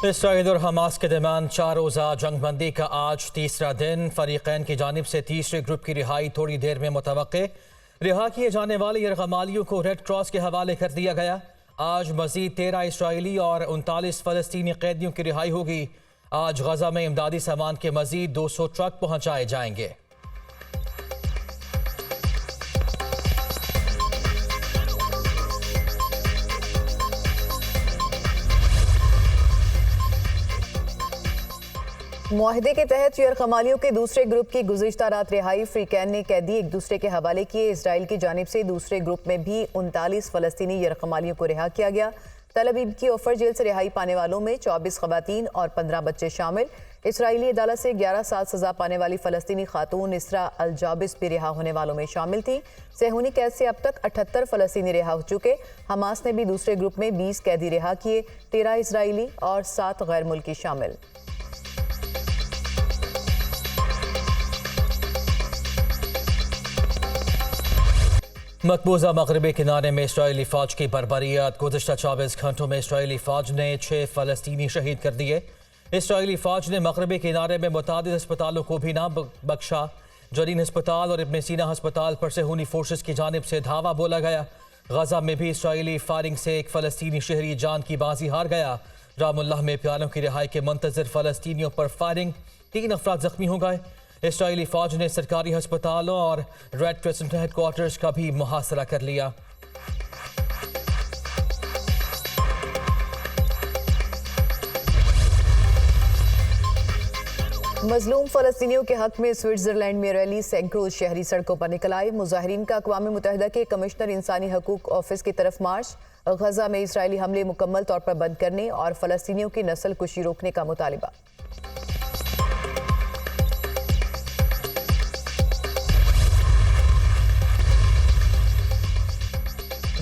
Israel और Hamas के दरमियान 4 रोज़ा जंगबंदी का आज तीसरा दिन। फरीकैन की जानिब से तीसरे ग्रुप की रिहाई थोड़ी देर में मुतवक्के। रिहा किए जाने वाले यरगमालियों को रेड क्रॉस के हवाले कर दिया गया। आज मजीद 13 इसराइली और 39 फ़लस्तीनी कैदियों की रिहाई होगी। आज गजा में इमदादी सामान के मजीद 200 ट्रक पहुँचाए जाएंगे। मुआहदे के तहत यरगमालियों के दूसरे ग्रुप की गुज़िश्ता रात रिहाई। फ्रीकैन ने कैदी एक दूसरे के हवाले किए। इसराइल की जानिब से दूसरे ग्रुप में भी 39 फ़लस्तीनी यरगमालियों को रिहा किया गया। तल अवीव की ओफर जेल से रिहाई पाने वालों में 24 ख़वातीन और 15 बच्चे शामिल। इसराइली अदालत से 11 साल सज़ा पाने वाली फ़लस्तीनी खातून इसरा अल जाबिस भी रिहा होने वालों में शामिल थी। सेहूनी कैद से अब तक 78 फ़लस्तीनी रिहा हो चुके। हमास ने भी दूसरे ग्रुप में 20 कैदी रिहा किए। 13 इसराइली और 7 गैर मुल्की शामिल। मकबूजा मगरबी किनारे में इसराइली फ़ौज की बर्बरियत। गुज़िश्ता 24 घंटों में इसराइली फ़ौज ने 6 फ़लस्तीनी शहीद कर दिए। इसराइली फ़ौज ने मगरबी किनारे में मुतादिद अस्पतालों को भी ना बख्शा। जरीन अस्पताल और इब्न सीना अस्पताल पर सेहूनी फोर्सेस की जानिब से धावा बोला गया। गजा में भी इसराइली फायरिंग से एक फ़लस्तीनी शहरी जान की बाजी हार गया। रामुल्लाह में प्यारों की रिहाई के मंतज़र फ़लस्तीनियों पर फायरिंग, 3 अफराद जख्मी हो गए। इसराइली फ़ौज ने सरकारी अस्पतालों और रेड क्रिसेंट हेडक्वार्टर्स का भी मुहासरा कर लिया। मजलूम फ़लस्तीनियों के हक में स्विट्ज़रलैंड में रैली। सैकड़ों शहरी सड़कों पर निकल आए। मुजाहिरीन का अक़वाम मुत्तहिदा के कमिश्नर इंसानी हकूक़ ऑफिस की तरफ मार्च। गजा में इसराइली हमले मुकम्मल तौर पर बंद करने और फ़लस्तीनियों की नस्ल कुशी रोकने का मुतालिबा।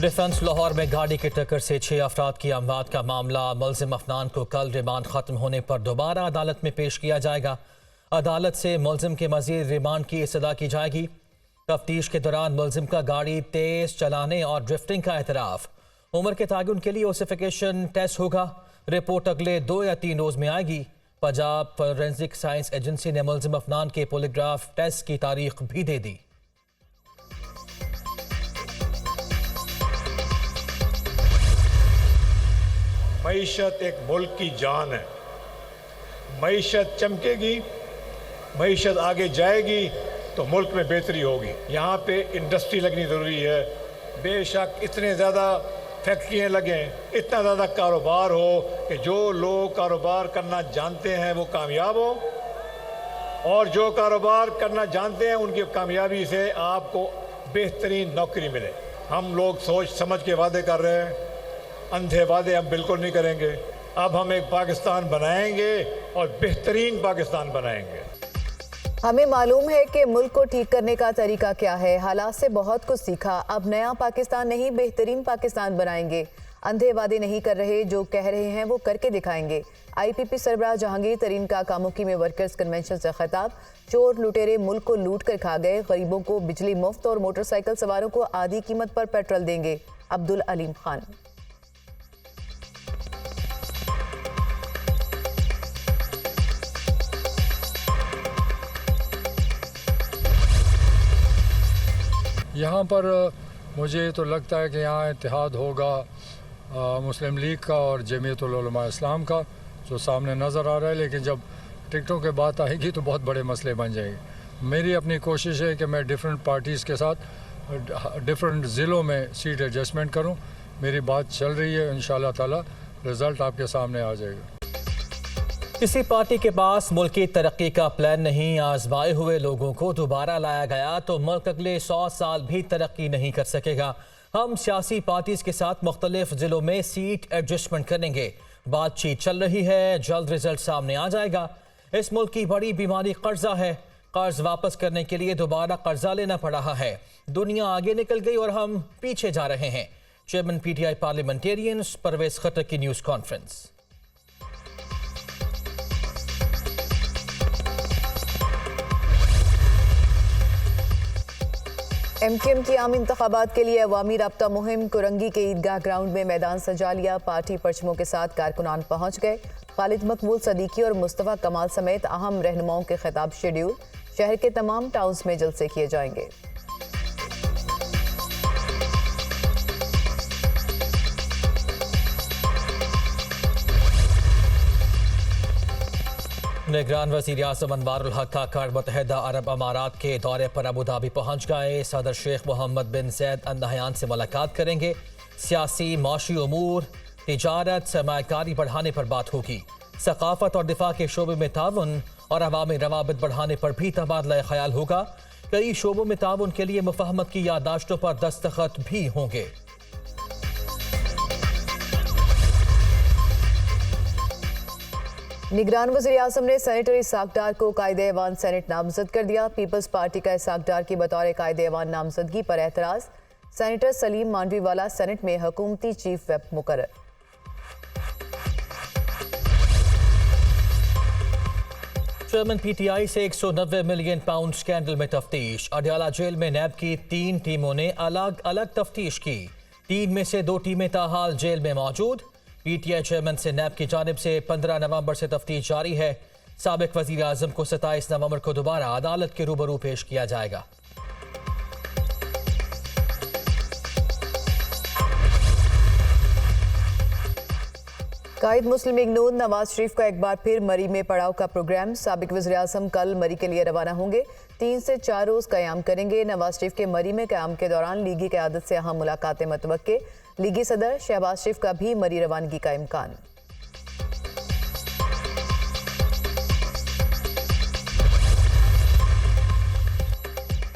डिफेंस लाहौर में गाड़ी की टक्कर से 6 अफराद की अमवात का मामला। मुलजिम अफनान को कल रिमांड खत्म होने पर दोबारा अदालत में पेश किया जाएगा। अदालत से मुलजिम के मजीद रिमांड की इस्तदा की जाएगी। तफ्तीश के दौरान मुलजिम का गाड़ी तेज चलाने और ड्रिफ्टिंग का एतराफ़। उम्र के तयन के लिए ओसिफिकेशन टेस्ट होगा। रिपोर्ट अगले 2 या 3 रोज़ में आएगी। पंजाब फोरेंसिक साइंस एजेंसी ने मुलजिम अफनान के पॉलीग्राफ टेस्ट की तारीख भी दे दी। मईशत एक मुल्क की जान है। मईशत चमकेगी, मईशत आगे जाएगी तो मुल्क में बेहतरी होगी। यहाँ पे इंडस्ट्री लगनी ज़रूरी है। बेशक इतने ज़्यादा फैक्ट्रियाँ लगें, इतना ज़्यादा कारोबार हो कि जो लोग कारोबार करना जानते हैं वो कामयाब हो, और जो कारोबार करना जानते हैं उनकी कामयाबी से आपको बेहतरीन नौकरी मिले। हम लोग सोच समझ के वादे कर रहे हैं, अंधे वादे हम बिल्कुल नहीं करेंगे। अब हम एक पाकिस्तान बनाएंगे और बेहतरीन पाकिस्तान बनाएंगे। हमें मालूम है कि मुल्क को ठीक करने का तरीका क्या है। हालात से बहुत कुछ सीखा। अब नया पाकिस्तान नहीं, बेहतरीन पाकिस्तान बनाएंगे। अंधे वादे नहीं कर रहे, जो कह रहे हैं वो करके दिखाएंगे। IPP सरबराह जहांगीर तरीन का कामुकी में वर्कर्स कन्वेंशन से खिताब। चोर लुटेरे मुल्क को लूट कर खा गए। गरीबों को बिजली मुफ्त और मोटरसाइकिल सवारों को आधी कीमत पर पेट्रोल देंगे। अब्दुल अलीम खान। यहाँ पर मुझे तो लगता है कि यहाँ इत्तेहाद होगा मुस्लिम लीग का और जमीयतुल उलमा इस्लाम का, जो सामने नज़र आ रहा है। लेकिन जब टिकटों के बात आएगी तो बहुत बड़े मसले बन जाएंगे। मेरी अपनी कोशिश है कि मैं डिफरेंट पार्टीज़ के साथ डिफरेंट ज़िलों में सीट एडजस्टमेंट करूँ। मेरी बात चल रही है, इंशाअल्लाह ताला रिज़ल्ट आपके सामने आ जाएगा। किसी पार्टी के पास मुल्क की तरक्की का प्लान नहीं। आजमाए हुए लोगों को दोबारा लाया गया तो मुल्क अगले 100 साल भी तरक्की नहीं कर सकेगा। हम सियासी पार्टीज के साथ मुख्तलिफ जिलों में सीट एडजस्टमेंट करेंगे। बातचीत चल रही है, जल्द रिजल्ट सामने आ जाएगा। इस मुल्क की बड़ी बीमारी कर्जा है। कर्ज वापस करने के लिए दोबारा कर्जा लेना पड़ रहा है। दुनिया आगे निकल गई और हम पीछे जा रहे हैं। Chairman PTI parliamentarians Parvez Khattar की न्यूज़ कॉन्फ्रेंस। MKM की आम इंतखाबात के लिए अवामी राब्ता मुहिम। कुरंगी के ईदगाह ग्राउंड में मैदान सजा लिया। पार्टी परचमों के साथ कारकुनान पहुंच गए। खालिद मकबूल सदीकी और मुस्तफ़ा कमाल समेत अहम रहनुमाओं के खिताब शेड्यूल। शहर के तमाम टाउन्स में जलसे किए जाएंगे। निगरान वज़ीर आज़म अनवारुल हक काकड़ मुत्तहिदा अरब अमारात के दौरे पर अबू धाबी पहुंच गए। सदर शेख मोहम्मद बिन ज़ैद अल नहयान से मुलाकात करेंगे। सियासी माशी उमूर, तिजारत, सरमायाकारी बढ़ाने पर बात होगी। सकाफत और दिफा के शोबे में ताउन और अवामी रवाबित बढ़ाने पर भी तबादला ख्याल होगा। कई शोबों में ताउन के लिए मुफाहमत की याददाश्तों पर दस्तखत भी होंगे। निगरान वज़ीर आज़म ने सेनेटर इसाक डार को कायदे ऐवान सेनेट नामजद कर दिया। पीपल्स पार्टी का इसाक डार की बतौर कायदे ऐवान नामजदगी पर एतराज़। सेनेटर सलीम मांडवीवाला सेनेट में हुकूमती चीफ व्हिप मुकर्रर। चेयरमैन पीटीआई से 190 मिलियन पाउंड स्कैंडल में तफ्तीश। अडयाला जेल में नैब की 3 टीमों ने अलग अलग तफ्तीश की। 3 में से 2 टीमें ताहाल जेल में मौजूद। पीटीआई चेयरमैन से नैब की जानिब से 15 नवंबर से तफ्तीश जारी है। साबिक वज़ीर आज़म को 27 नवंबर को दोबारा अदालत के रूबरू पेश किया जाएगा। कायद मुस्लिम लीग नून नवाज शरीफ का एक बार फिर मरी में पड़ाव का प्रोग्राम। साबिक वज़ीर आज़म कल मरी के लिए रवाना होंगे। 3 से 4 रोज क़याम करेंगे। नवाज शरीफ के मरी में क़याम के दौरान लीगी क़यादत से अहम मुलाकातें मतवक्के। लीगी सदर शहबाज शरीफ का भी मरी रवानगी का इम्कान।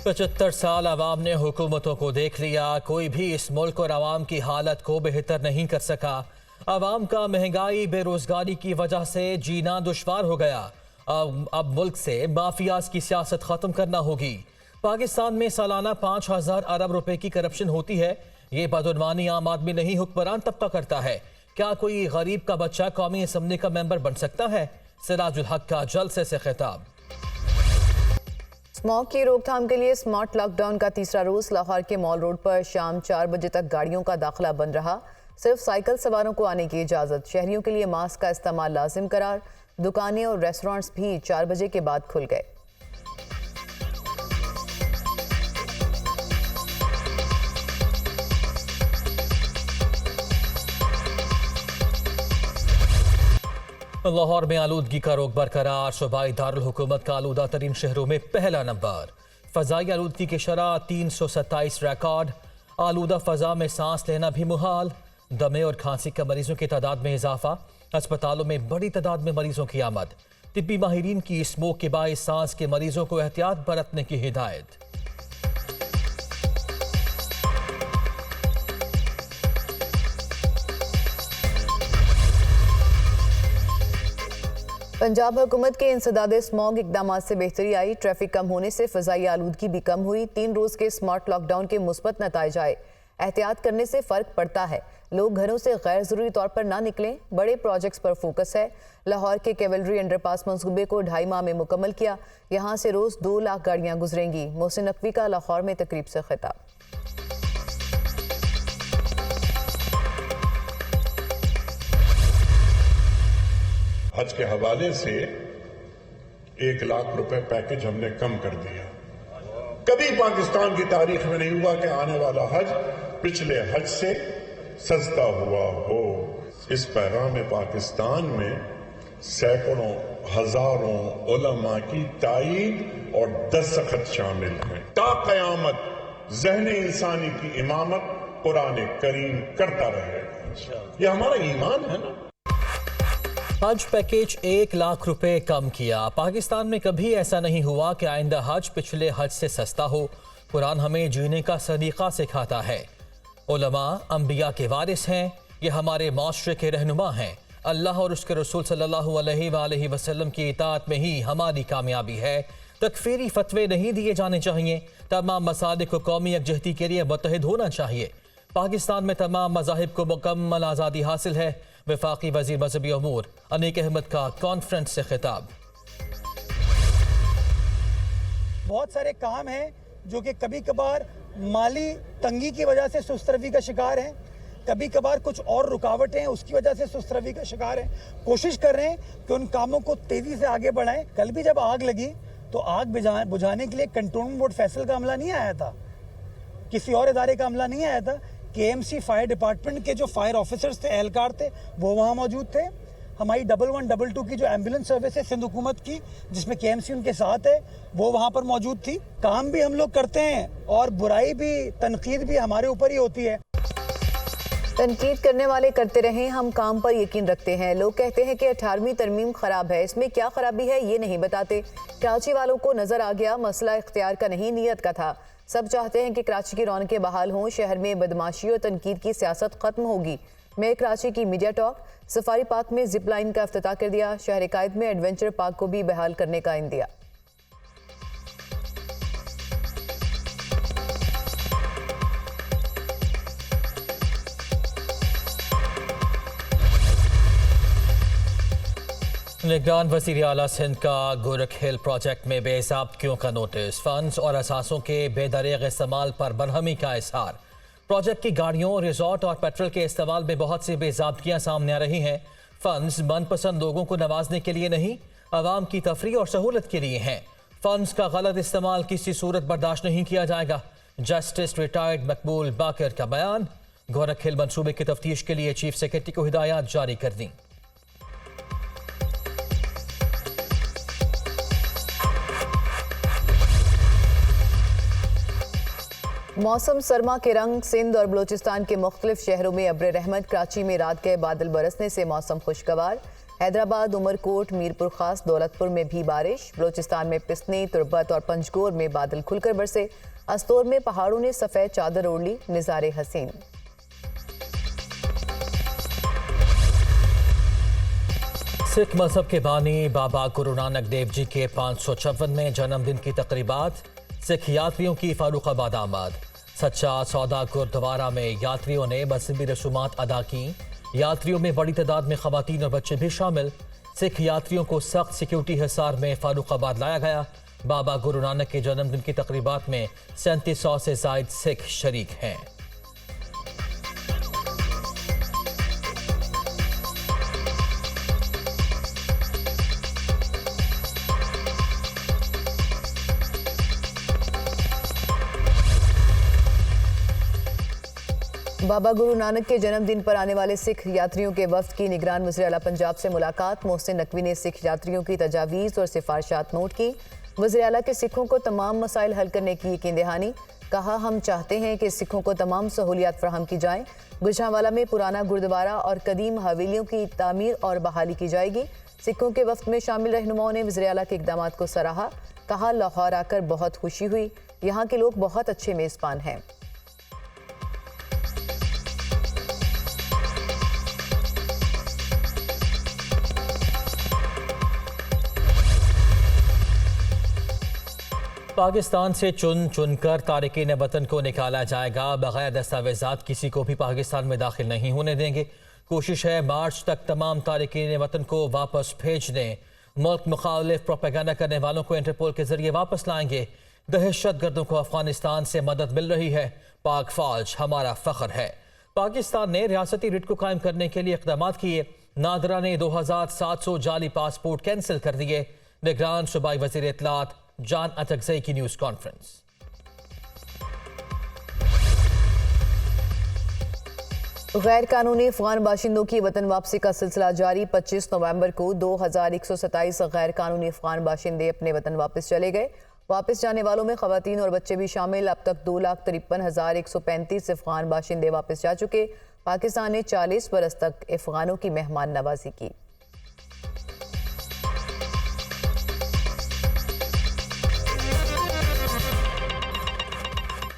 पचहत्तर साल आवाम ने हुकूमतों को देख लिया। कोई भी इस मुल्क और आवाम की हालत को बेहतर नहीं कर सका। आवाम का महंगाई बेरोजगारी की वजह से जीना दुश्वार हो गया। अब मुल्क से माफियाज की सियासत खत्म करना होगी। पाकिस्तान में सालाना 5000 अरब रुपए की करप्शन होती है। ये बदउनवानी आम आदमी नहीं हुक्मरान तबका करता है। क्या कोई गरीब का बच्चा कौमी असम्बली का मेंबर बन सकता है? सिराजुल हक का जलसे से खिताब। स्मॉग की रोकथाम के लिए स्मार्ट लॉकडाउन का तीसरा रोज लाहौर के मॉल रोड पर शाम 4 बजे तक गाड़ियों का दाखिला बंद रहा। सिर्फ साइकिल सवारों को आने की इजाजत। शहरियों के लिए मास्क का इस्तेमाल लाजिम करार। दुकानें और रेस्टोरेंट्स भी 4 बजे के बाद खुल गए। लाहौर में आलूदगी का रोक बरकरार। सूबाई दारुल हुकूमत का आलूदा तरीन शहरों में पहला नंबर। फजाई आलूदगी की शरह 327 रिकॉर्ड। आलूदा फजा में सांस लेना भी मुहाल। दमे और खांसी के मरीजों की तादाद में इजाफा। अस्पतालों में बड़ी तादाद में मरीजों की आमद। तिब्बी माहिरीन की स्मोक के बायस सांस के मरीजों को एहतियात बरतने की हिदायत। पंजाब हुकूमत के इंसदादे स्मॉग इकदाम से बेहतरी आई। ट्रैफिक कम होने से फ़ज़ाई आलूदगी भी कम हुई। 3 रोज़ के स्मार्ट लॉकडाउन के मुस्बत नताइज आए। एहतियात करने से फ़र्क पड़ता है। लोग घरों से गैर ज़रूरी तौर पर ना निकलें। बड़े प्रोजेक्ट्स पर फोकस है। लाहौर के कैवलरी अंडरपास मंसूबे को 2.5 माह में मुकम्मल किया। यहाँ से रोज़ 2 लाख गाड़ियाँ गुजरेंगी। मोहसिन नकवी का लाहौर में तकरीब से खिताब। हज के हवाले से 1 लाख रुपए पैकेज हमने कम कर दिया। कभी पाकिस्तान की तारीख में नहीं हुआ कि आने वाला हज पिछले हज से सस्ता हुआ हो। इस पैगाम पाकिस्तान में सैकड़ों हजारों उलमा की ताईद और दस्तखत शामिल हैं। ता कयामत ज़हन इंसानी की इमामत कुरान करीम करता रहेगा। यह हमारा ईमान है ना। हज पैकेज 1 लाख रुपए कम किया। पाकिस्तान में कभी ऐसा नहीं हुआ कि आइंदा हज पिछले हज से सस्ता हो। कुरान हमें जीने का सलीका सिखाता है। उलमा अंबिया के वारिस हैं। ये हमारे माशरे के रहनुमा हैं। अल्लाह और उसके रसूल सल्लल्लाहु अलैहि वसल्लम की इताअत में ही हमारी कामयाबी है। तकफीरी फतवे नहीं दिए जाने चाहिए। तमाम मसालिक को कौमी यकजहती के लिए मुत्तहिद होना चाहिए। पाकिस्तान में तमाम मज़ाहिब को मुकम्मल आज़ादी हासिल है। वफाकी वज़ीर मज़हबी अमूर अनीक अहमद का कॉन्फ्रेंस से खिताब। बहुत सारे काम हैं जो कि कभी कभार माली तंगी की वजह से सुस्तरवी का शिकार हैं, कभी कभार कुछ और रुकावटें हैं, उसकी वजह से सुस्त रवि का शिकार हैं। कोशिश कर रहे हैं कि उन कामों को तेजी से आगे बढ़ाएं। कल भी जब आग लगी तो आग बुझाने के लिए कंट्रोलमेंट बोर्ड फैसल का अमला नहीं आया था, किसी और इदारे का अमला नहीं आया था। KMC फायर डिपार्टमेंट के जो फायर ऑफिसर्स थे, एहलकार थे, वो वहाँ मौजूद थे। हमारी 1112 की जो एम्बुलेंस सर्विस है सिंध हुकूमत की, जिसमें KMC उनके साथ है, वो वहाँ पर मौजूद थी। काम भी हम लोग करते हैं और बुराई भी, तनकीद भी हमारे ऊपर ही होती है। तनकीद करने वाले करते रहें, हम काम पर यकीन रखते हैं। लोग कहते हैं कि 18वीं तरमीम खराब है, इसमें क्या खराबी है ये नहीं बताते। कराची वालों को नजर आ गया मसला इख्तियार का नहीं, नीयत का था। सब चाहते हैं कि कराची की रौनकें बहाल हों, शहर में बदमाशी और तनकीद की सियासत खत्म होगी। मेयर कराची की मीडिया टॉक। सफारी पार्क में जिप लाइन का इफ्तिताह कर दिया। शहर कायद में एडवेंचर पार्क को भी बहाल करने का इंदिया। निगरान वज़ीर आला सिंध का गोरख हिल प्रोजेक्ट में बेज़ाब्तियों का नोटिस। फंड्स और असासों के बेदरीग इस्तेमाल पर बरहमी का इजहार। प्रोजेक्ट की गाड़ियों, रिजॉर्ट और पेट्रोल के इस्तेमाल में बहुत सी बेज़ाब्तियां सामने आ रही हैं। फंड्स मनपसंद लोगों को नवाजने के लिए नहीं, आवाम की तफरीह और सहूलत के लिए हैं। फंड्स का गलत इस्तेमाल किसी सूरत बर्दाश्त नहीं किया जाएगा। जस्टिस रिटायर्ड मकबूल बाकर का बयान। गोरख हिल मनसूबे की तफ्तीश के लिए चीफ सेक्रेटरी को हिदायत जारी कर दी। मौसम सरमा के रंग। सिंध और बलोचिस्तान के मुख्तलिफ शहरों में अब्र रहमत। कराची में रात के बादल बरसने से मौसम खुशगवार। हैदराबाद, उमरकोट, मीरपुर खास, दौलतपुर में भी बारिश। बलोचिस्तान में पिसनी, तुरबत और पंजगोर में बादल खुलकर बरसे। अस्तोर में पहाड़ों ने सफ़ेद चादर ओढ़ ली, निज़ारे हसीन। सिख मजहब के बानी बाबा गुरु नानक देव जी के 556वें जन्मदिन की तकरीबात। सिख यात्रियों की फारूकाबाद आमद। सच्चा सौदा गुरुद्वारा में यात्रियों ने मजहबी रसूमात अदा की। यात्रियों में बड़ी तादाद में खवातीन और बच्चे भी शामिल। सिख यात्रियों को सख्त सिक्योरिटी हिसार में फारूकाबाद लाया गया। बाबा गुरु नानक के जन्मदिन की तकरीबात में 3700 से जायद सिख शरीक हैं। बाबा गुरु नानक के जन्मदिन पर आने वाले सिख यात्रियों के वफ्द की निगरान वज़ीर आला पंजाब से मुलाकात। मोहसिन नकवी ने सिख यात्रियों की तजावीज़ और सिफारिशात नोट की। वज़ीर आला के सिखों को तमाम मसाइल हल करने की यकीन दहानी। कहा, हम चाहते हैं कि सिखों को तमाम सहूलियात फराहम की जाएँ। गुजरांवाला में पुराना गुरुद्वारा और कदीम हवेलियों की तामीर और बहाली की जाएगी। सिखों के वफ्द में शामिल रहनुमाओं ने वज़ीर आला के इक़दाम को सराहा। कहा, लाहौर आकर बहुत खुशी हुई, यहाँ के लोग बहुत अच्छे मेज़बान हैं। पाकिस्तान से चुन चुनकर तारिकीन वतन को निकाला जाएगा। बगैर दस्तावेजात किसी को भी पाकिस्तान में दाखिल नहीं होने देंगे। कोशिश है मार्च तक तमाम तारिकीन वतन को वापस भेज दें। मुल्क मुखालिफ प्रोपेगेंडा करने वालों को इंटरपोल के जरिए वापस लाएंगे। दहशत गर्दों को अफगानिस्तान से मदद मिल रही है। पाक फौज हमारा फख्र है। पाकिस्तान ने रियासती रिट को कायम करने के लिए इक़दाम किए। नादरा ने 2700 जाली पासपोर्ट कैंसिल कर दिए। निगरान सूबाई वज़ीर इत्तलात जान अटकज़ई की न्यूज़ कॉन्फ्रेंस। गैर कानूनी अफगान बाशिंदों की वतन वापसी का सिलसिला जारी। 25 नवंबर को 2127 गैर कानूनी अफगान बाशिंदे अपने वतन वापस चले गए। वापस जाने वालों में खवातीन और बच्चे भी शामिल। अब तक 2,53,135 अफगान बाशिंदे वापस जा चुके। पाकिस्तान ने 40 बरस तक अफगानों की मेहमान नवाजी की।